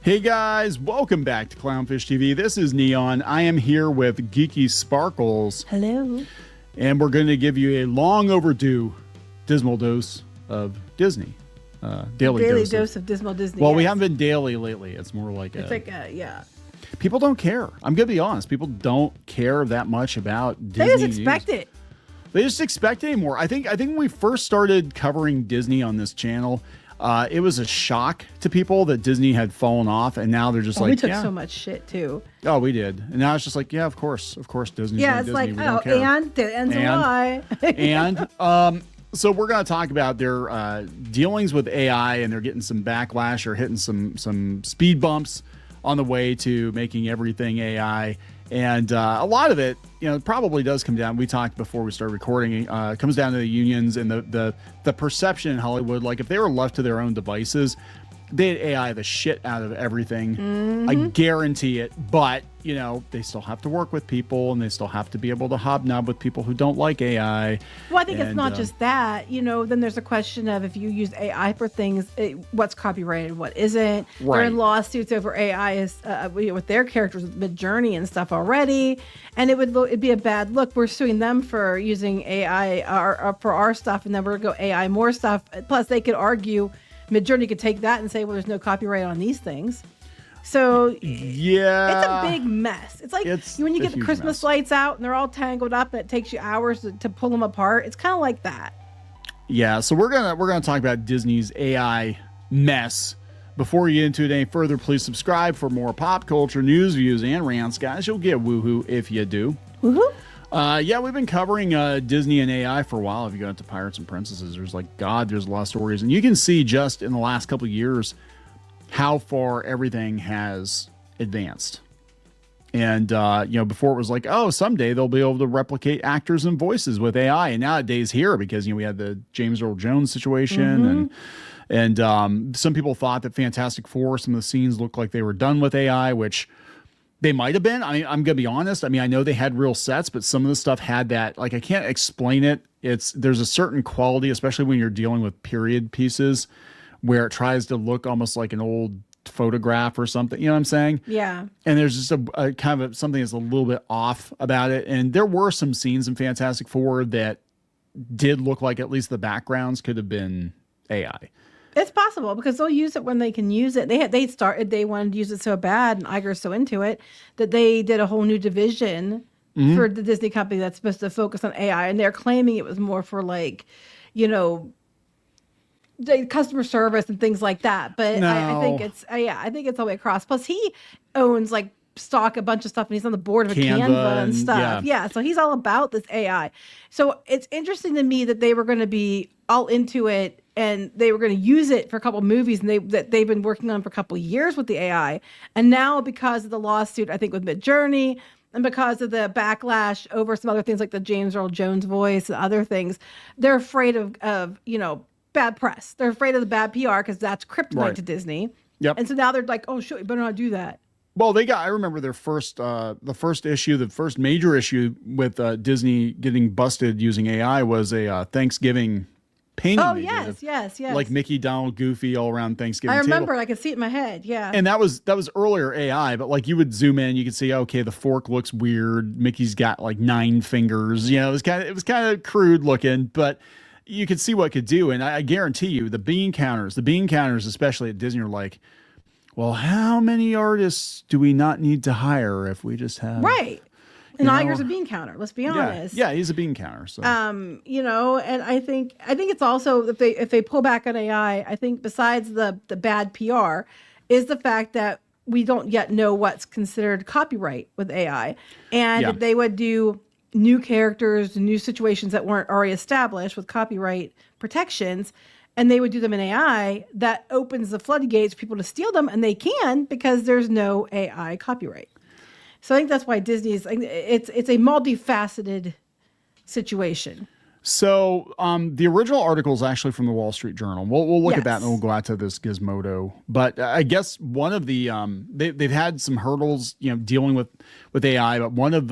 Hey guys, welcome back to Clownfish TV. This is Kneon. I am here with Geeky Sparkles. Hello. And we're going to give you a long overdue dismal dose of Disney. Daily dose of dismal Disney. Well, yes. we haven't been daily lately. It's more like yeah. People don't care. I'm going to be honest. People don't care that much about Disney. They just expect it. They just expect it anymore. I think when we first started covering Disney on this channel, it was a shock to people that Disney had fallen off, and now they're just like, we took so much shit too. Oh, we did, and now it's just like, yeah, of course, Disney's yeah, it's Disney. like, we don't care. and the ends why. And so we're going to talk about their dealings with AI, and they're getting some backlash or hitting some speed bumps on the way to making everything AI. And a lot of it, probably does come down. We talked before we started recording. It comes down to the unions and the perception in Hollywood. Like if they were left to their own devices, they'd AI the shit out of everything. Mm-hmm. I guarantee it. But they still have to work with people, and they still have to be able to hobnob with people who don't like AI. Well, I think it's not just that. Then there's a question of if you use AI for things, what's copyrighted, what isn't. Right. They're in lawsuits over AI with their characters with Midjourney and stuff already, and it'd be a bad look. We're suing them for using AI for our stuff, and then we're going to go AI more stuff. Plus, they could argue Midjourney could take that and say, well, there's no copyright on these things. So yeah, it's a big mess. It's like when you get the Christmas lights out and they're all tangled up and it takes you hours to pull them apart. It's kind of like that. Yeah, so we're gonna talk about Disney's AI mess. Before you get into it any further, please subscribe for more pop culture news, views, and rants, guys. You'll get woohoo if you do. Woohoo! Yeah, we've been covering Disney and AI for a while. If you go into Pirates and Princesses, there's a lot of stories, and you can see just in the last couple of years how far everything has advanced. And, before it was like, oh, someday they'll be able to replicate actors and voices with AI. And nowadays here, because, we had the James Earl Jones situation and some people thought that Fantastic Four, some of the scenes looked like they were done with AI, which they might have been. I mean, I'm going to be honest. I mean, I know they had real sets, but some of the stuff had that, like, I can't explain it. There's a certain quality, especially when you're dealing with period pieces, where it tries to look almost like an old photograph or something. You know what I'm saying? Yeah. And there's just a kind of something that's a little bit off about it. And there were some scenes in Fantastic Four that did look like at least the backgrounds could have been AI. It's possible because they'll use it when they can use it. They wanted to use it so bad, and Iger's so into it that they did a whole new division for the Disney company that's supposed to focus on AI. And they're claiming it was more for the customer service and things like that. But No. I think it's I think it's all the way across. Plus he owns a bunch of stuff, and he's on the board of Canva and stuff. Yeah, so he's all about this AI. So it's interesting to me that they were going to be all into it, and they were going to use it for a couple of movies, and that they've been working on for a couple of years with the AI. And now, because of the lawsuit, I think with Midjourney, and because of the backlash over some other things like the James Earl Jones voice and other things, they're afraid of bad press. They're afraid of the bad PR because that's kryptonite to Disney. Yep. And so now they're like, oh, shit, you better not do that. Well, I remember their the first major issue with Disney getting busted using AI was a Thanksgiving painting. Oh, yes. Like Mickey, Donald, Goofy all around Thanksgiving I remember table. I could see it in my head. Yeah. And that was earlier AI, but like you would zoom in, you could see, okay, the fork looks weird. Mickey's got like 9 fingers. It was kind of crude looking, but you could see what it could do. And I guarantee you the bean counters, especially at Disney, are like, well, how many artists do we not need to hire if we just have... Right. And Iger's a bean counter, let's be honest. Yeah, he's a bean counter. So. And I think it's also, if they pull back on AI, I think besides the bad PR is the fact that we don't yet know what's considered copyright with AI. And if they would do new characters, new situations that weren't already established with copyright protections, and they would do them in AI, that opens the floodgates for people to steal them, and they can because there's no AI copyright. So I think that's why Disney's, it's a multifaceted situation. So the original article is actually from the Wall Street Journal. We'll look at that, and we'll go out to this Gizmodo. But I guess one of the they've had some hurdles, dealing with AI. But one of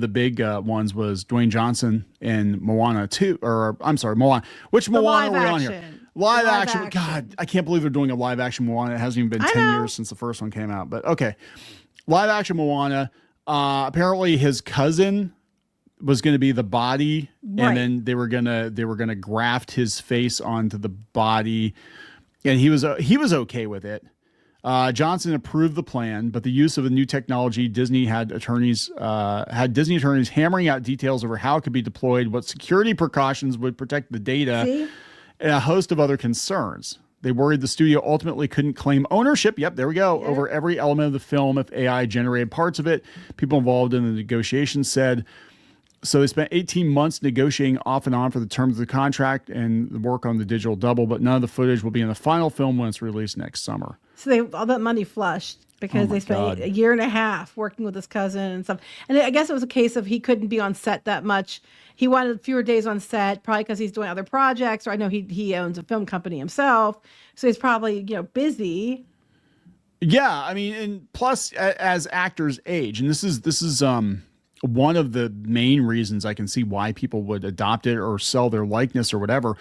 the big ones was Dwayne Johnson in Moana 2, or I'm sorry, Moana. Which Moana are we on here? Live action. God, I can't believe they're doing a live action Moana. It hasn't even been 10 years since the first one came out. But okay. Live action Moana. Apparently his cousin was going to be the body, and then they were gonna graft his face onto the body, and he was okay with it. Johnson approved the plan, but the use of the new technology, Disney attorneys hammering out details over how it could be deployed, what security precautions would protect the data, and a host of other concerns. They worried the studio ultimately couldn't claim ownership. Yep, there we go. Yeah. Over every element of the film if AI generated parts of it. People involved in the negotiations said. So they spent 18 months negotiating off and on for the terms of the contract and the work on the digital double, but none of the footage will be in the final film when it's released next summer. So all that money flushed because they spent a year and a half working with his cousin and stuff. And I guess it was a case of he couldn't be on set that much. He wanted fewer days on set, probably because he's doing other projects, or I know he owns a film company himself. So he's probably, busy. Yeah, I mean, and plus as actors age, and this is one of the main reasons I can see why people would adopt it or sell their likeness or whatever,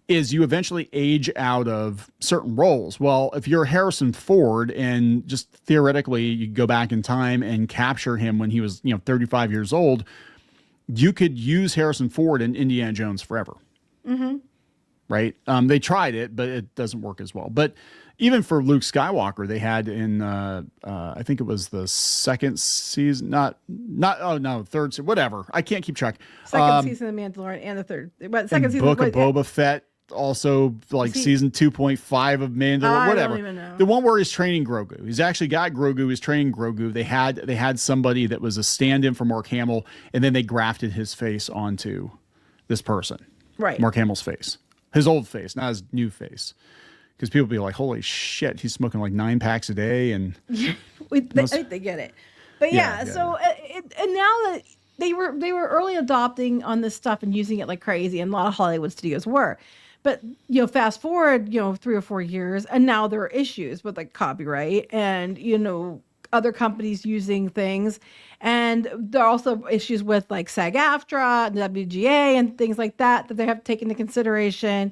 is you eventually age out of certain roles. Well, if you're Harrison Ford and just theoretically you go back in time and capture him when he was, 35 years old, you could use Harrison Ford in Indiana Jones forever. Mm-hmm. Right? They tried it, but it doesn't work as well. But even for Luke Skywalker, they had in, I think it was the second season, third season, whatever. I can't keep track. Second season of Mandalorian and the third. But second season Book of Boba Fett, also season 2.5 of Mandalorian, whatever. I don't even know. The one where he's training Grogu. He's actually got Grogu. He's training Grogu. They had somebody that was a stand-in for Mark Hamill, and then they grafted his face onto this person. Right. Mark Hamill's face. His old face, not his new face. Because people be like, holy shit, he's smoking like 9 packs a day. And I think they get it. But and now that they were early adopting on this stuff and using it like crazy, and a lot of Hollywood studios were. But, fast forward, 3 or 4 years, and now there are issues with like copyright and, other companies using things. And there are also issues with like SAG-AFTRA and WGA and things like that they have to take into consideration.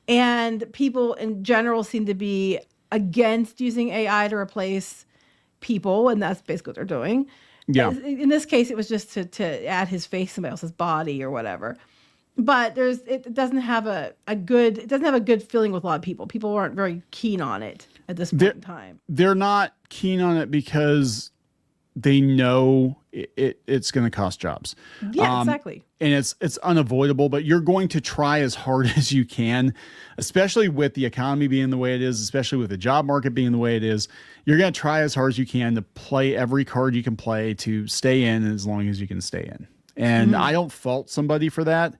And people in general seem to be against using AI to replace people, and that's basically what they're doing. Yeah. In this case, it was just to add his face to somebody else's body or whatever. But it doesn't have a good feeling with a lot of people. People aren't very keen on it at this point in time. They're not keen on it because they know it's going to cost jobs. Yeah, exactly. And it's unavoidable, but you're going to try as hard as you can, especially with the economy being the way it is, especially with the job market being the way it is. You're going to try as hard as you can to play every card you can play to stay in as long as you can stay in. And I don't fault somebody for that.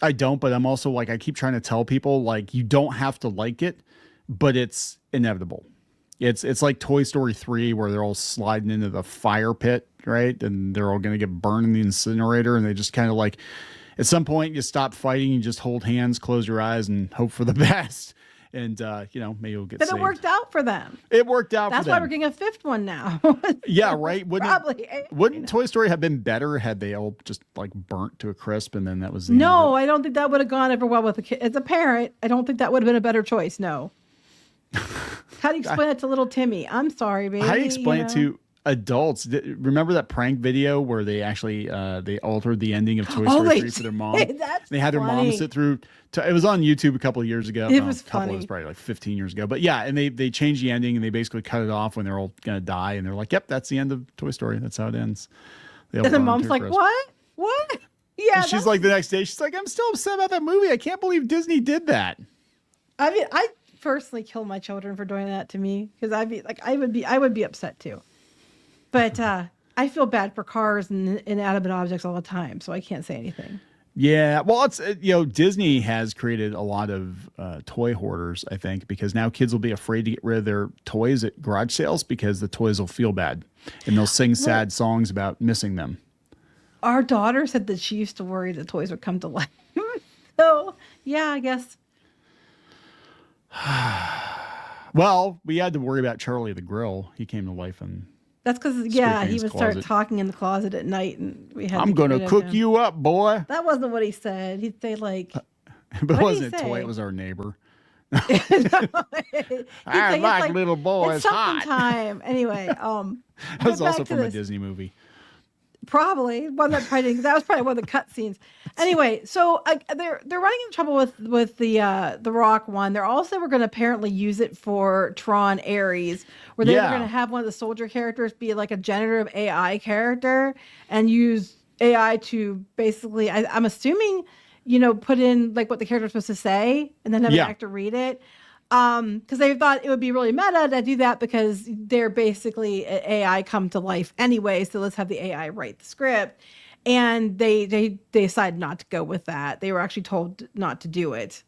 I don't, but I'm also like, I keep trying to tell people, like, you don't have to like it, but it's inevitable. It's like Toy Story 3 where they're all sliding into the fire pit, right? And they're all going to get burned in the incinerator. And they just kind of like, at some point you stop fighting, you just hold hands, close your eyes and hope for the best. And, maybe you'll get saved. But it worked out for them. It worked out for them. That's why we're getting a 5th one now. Yeah, right? Wouldn't Toy Story have been better had they all just like burnt to a crisp and then that was the end of it? I don't think that would have gone over well with a kid. As a parent, I don't think that would have been a better choice, no. How do you explain it to little Timmy? I'm sorry, baby. How do you explain it to adults? Remember that prank video where they actually they altered the ending of Toy Story 3 for their mom? They had their mom sit through. It was on YouTube a couple of years ago. It was funny. It was probably like 15 years ago. But yeah, and they changed the ending and they basically cut it off when they're all going to die. And they're like, yep, that's the end of Toy Story. That's how it ends. And the mom's like, what? What? Yeah. And she's like, the next day, she's like, I'm still upset about that movie. I can't believe Disney did that. I mean, I personally kill my children for doing that to me because I would be upset too. But I feel bad for cars and inanimate objects all the time, so I can't say anything. Yeah, well, it's Disney has created a lot of toy hoarders, I think, because now kids will be afraid to get rid of their toys at garage sales because the toys will feel bad and they'll sing sad songs about missing them. Our daughter said that she used to worry the toys would come to life. So yeah, I guess. Well, we had to worry about Charlie the Grill. He came to life and that's because he would start talking in the closet at night, and we had. I'm gonna cook you up, boy. That wasn't what he said. He'd say like. But it wasn't a toy. It was our neighbor. I like little boys it's something hot. That Anyway, that was also from a Disney movie. Probably one that was probably one of the cut scenes. Anyway, so they're running into trouble with the Rock one. They're also were going to apparently use it for Tron Ares, where they were going to have one of the soldier characters be like a generative AI character and use AI to basically, I'm assuming, put in like what the character's supposed to say and then have an actor read it. Because they thought it would be really meta to do that because they're basically AI come to life anyway. So let's have the AI write the script. And they decided not to go with that. They were actually told not to do it.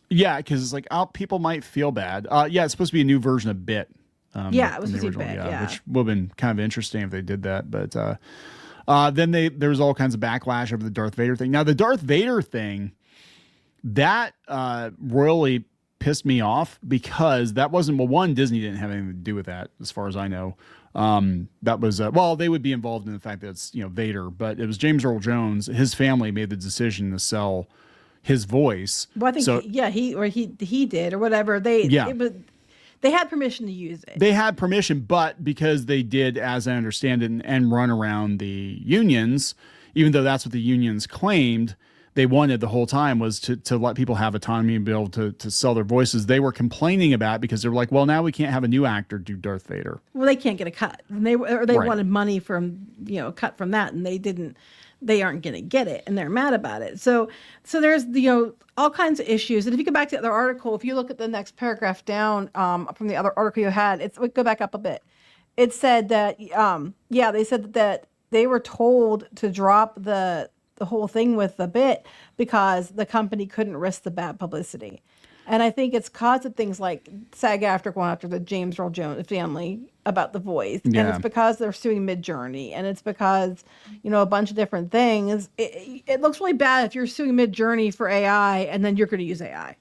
Yeah, because it's like, people might feel bad. It's supposed to be a new version of Bit. It was supposed to be Bit, which would have been kind of interesting if they did that. But then there was all kinds of backlash over the Darth Vader thing. Now, the Darth Vader thing, that royally pissed me off because that wasn't, one, Disney didn't have anything to do with that as far as I know. That was they would be involved in the fact that it's Vader, but it was James Earl Jones. His family made the decision to sell his voice. Well, I think he did or whatever. They had permission to use it. They had permission, but because they did, as I understand it, and run around the unions, even though that's what the unions claimed, they wanted the whole time was to let people have autonomy and be able to sell their voices. They were complaining about it because they were like, well, now we can't have a new actor do Darth Vader. Well, they can't get a cut. And they wanted money from, cut from that. And they aren't going to get it. And they're mad about it. So there's, all kinds of issues. And if you go back to the other article, if you look at the next paragraph down from the other article you had, go back up a bit. It said that, they said that they were told to drop the whole thing with the Bit because the company couldn't risk the bad publicity. And I think it's caused of things like SAG-AFTRA going after the James Earl Jones family about the voice. Yeah. And it's because they're suing Midjourney. And it's because, a bunch of different things. It looks really bad if you're suing Midjourney for AI and then you're going to use AI.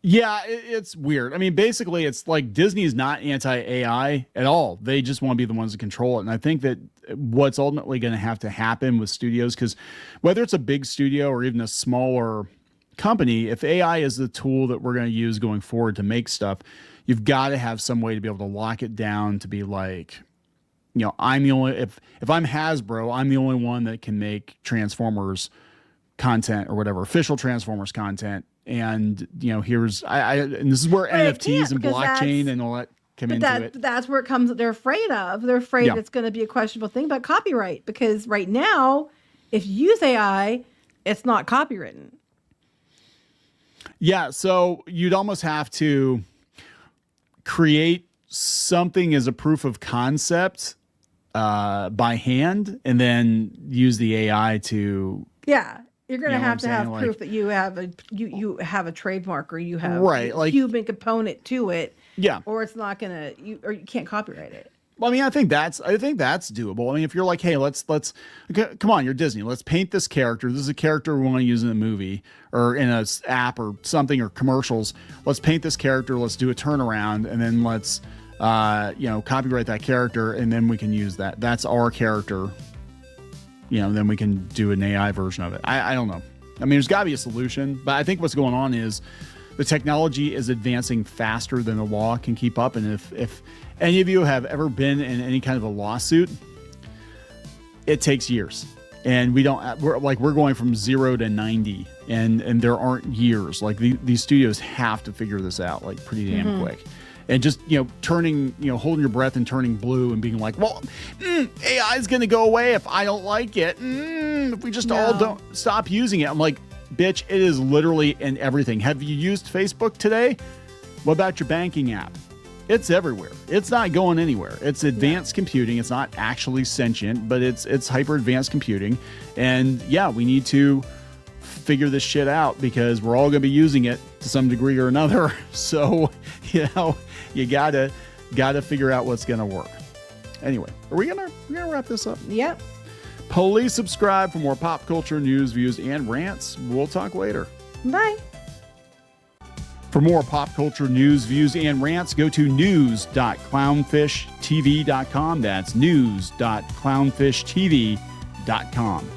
Yeah, it's weird. I mean, basically, it's like Disney is not anti-AI at all. They just want to be the ones to control it. And I think that what's ultimately going to have to happen with studios, because whether it's a big studio or even a smaller company, if AI is the tool that we're going to use going forward to make stuff, you've got to have some way to be able to lock it down to be like, I'm the only, if I'm Hasbro, I'm the only one that can make Transformers content or whatever, official Transformers content. And here's and this is where NFTs and blockchain and all that come into it. That's where it comes. They're afraid of. They're afraid it's going to be a questionable thing about copyright because right now, if you use AI, it's not copywritten. Yeah, so you'd almost have to create something as a proof of concept by hand, and then use the AI to. Yeah. You're going to have proof that you have a trademark or you have a human component to it. Yeah. Or it's not going to, you can't copyright it. Well, I mean, I think that's doable. I mean, if you're like, hey, let's come on, you're Disney. Let's paint this character. This is a character we want to use in a movie or in a app or something or commercials. Let's paint this character. Let's do a turnaround, and then let's, copyright that character, and then we can use that. That's our character. Then we can do an AI version of it. I don't know. I mean, there's got to be a solution, but I think what's going on is the technology is advancing faster than the law can keep up. And if any of you have ever been in any kind of a lawsuit, it takes years. And we're going from 0 to 90 and there aren't years. Like these studios have to figure this out like pretty damn quick. And just, holding your breath and turning blue and being like, well, AI is going to go away if I don't like it. If we just all don't stop using it. I'm like, bitch, it is literally in everything. Have you used Facebook today? What about your banking app? It's everywhere. It's not going anywhere. It's advanced computing. It's not actually sentient, but it's hyper advanced computing. And we need to figure this shit out because we're all going to be using it to some degree or another. So, you gotta figure out what's gonna work. Anyway, are we gonna wrap this up? Yep. Please subscribe for more pop culture news, views, and rants. We'll talk later. Bye. For more pop culture news, views, and rants, go to news.clownfishtv.com. That's news.clownfishtv.com.